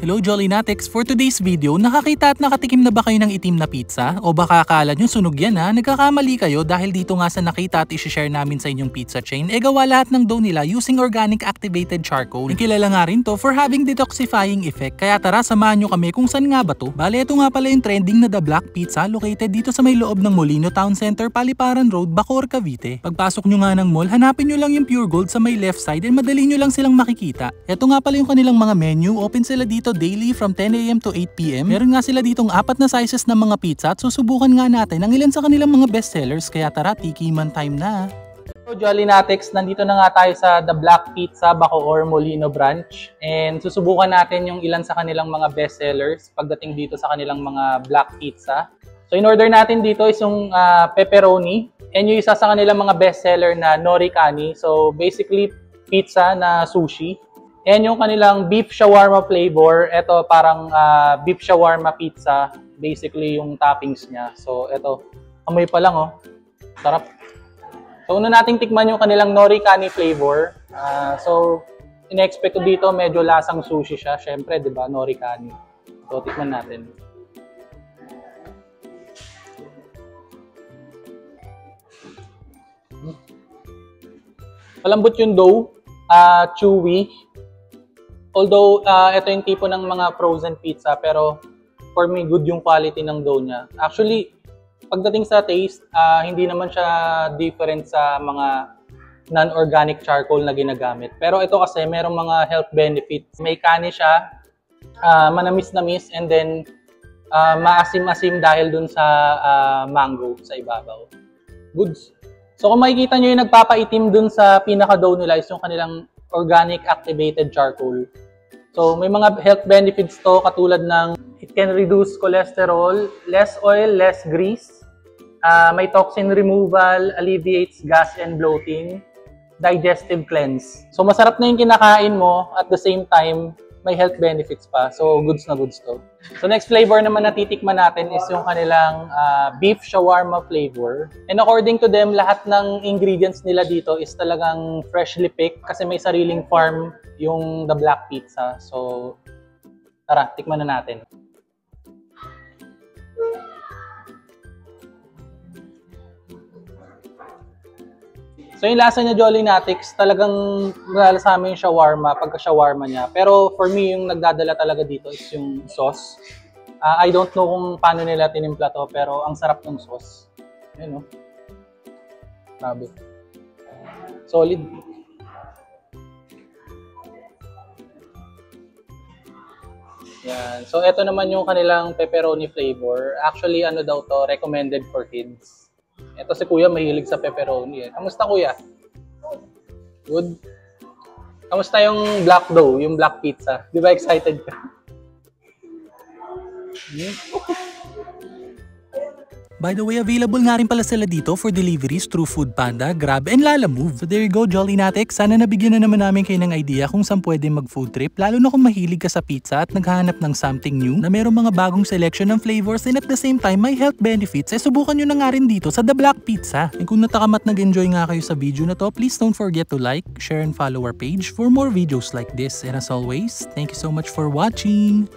Hello Jolly Natics! For today's video, nakakita at nakatikim na ba kayo ng itim na pizza? O baka akala nyo sunog yan ha? Nagkakamali kayo dahil dito nga sa nakita at isi-share namin sa inyong pizza chain, gawa lahat ng dough nila using organic activated charcoal. Yung kilala nga rin to for having detoxifying effect. Kaya tara, samahan nyo kami kung saan nga ba to. Bale, ito nga pala yung trending na The Black Pizza located dito sa may loob ng Molino Town Center, Paliparan Road, Bacoor, Cavite. Pagpasok nyo nga ng mall, hanapin nyo lang yung Pure Gold sa may left side and madali nyo lang silang makikita. Ito nga pala yung kanilang mga menu. Open sila dito daily from 10 AM to 8 PM. Meron nga sila ditong 4 na sizes ng mga pizza at susubukan nga natin ang ilan sa kanilang mga bestsellers. Kaya tara, tikiman time na. So Jolly Natics, nandito na nga tayo sa The Black Pizza, Bacoor, Molino branch. And susubukan natin yung ilan sa kanilang mga bestsellers pagdating dito sa kanilang mga black pizza. So in order natin dito is yung pepperoni and yung isa sa kanilang mga bestseller na nori kani. So basically pizza na sushi. And yung kanilang beef shawarma flavor, ito parang beef shawarma pizza, basically yung toppings niya. So ito, amoy pa lang oh, sarap. So una nating tikman yung kanilang nori kani flavor. So in-expect ko dito medyo lasang sushi siya, syempre 'di ba, nori kani. So tikman natin. Malambot yung dough, chewy. Although, ito yung tipo ng mga frozen pizza, pero for me, good yung quality ng dough niya. Actually, pagdating sa taste, hindi naman siya different sa mga non-organic charcoal na ginagamit. Pero ito kasi, merong mga health benefits. May kani siya, manamis-namis, and then maasim-asim dahil dun sa mango sa ibabaw. Goods. So kung makikita nyo yung nagpapaitim dun sa pinaka-dough nila is yung kanilang organic activated charcoal. So may mga health benefits to katulad ng it can reduce cholesterol, less oil, less grease, may toxin removal, alleviates gas and bloating, digestive cleanse. So masarap na yung kinakain mo at the same time may health benefits pa. So goods na goods to. So next flavor naman na titikman natin is yung kanilang beef shawarma flavor. And according to them, lahat ng ingredients nila dito is talagang freshly picked kasi may sariling farm yung The Black Pizza. So tara, tikman na natin. So yung lasa niya Jolly Natics, talagang malasama yung shawarma, pagka-shawarma niya. Pero for me, yung nagdadala talaga dito is yung sauce. I don't know kung paano nila tinimpla to, pero ang sarap ng sauce. Ayun, no? Grabe. Solid. Yan. So ito naman yung kanilang pepperoni flavor. Actually, ano daw to, recommended for kids. Ito si Kuya mahilig sa pepperoni eh. Kamusta Kuya? Good? Kamusta yung black dough, yung black pizza? Di ba excited ka? By the way, available nga rin pala sila dito for deliveries through Foodpanda, Grab, and Lalamove. So there you go, Jolly Natics. Sana nabigyan na naman namin kayo ng idea kung saan pwede mag-food trip, lalo na kung mahilig ka sa pizza at naghahanap ng something new na mayroong mga bagong selection ng flavors and at the same time may health benefits, subukan nyo na nga rin dito sa The Black Pizza. And kung natakamat nag-enjoy nga kayo sa video na to, please don't forget to like, share, and follow our page for more videos like this. And as always, thank you so much for watching!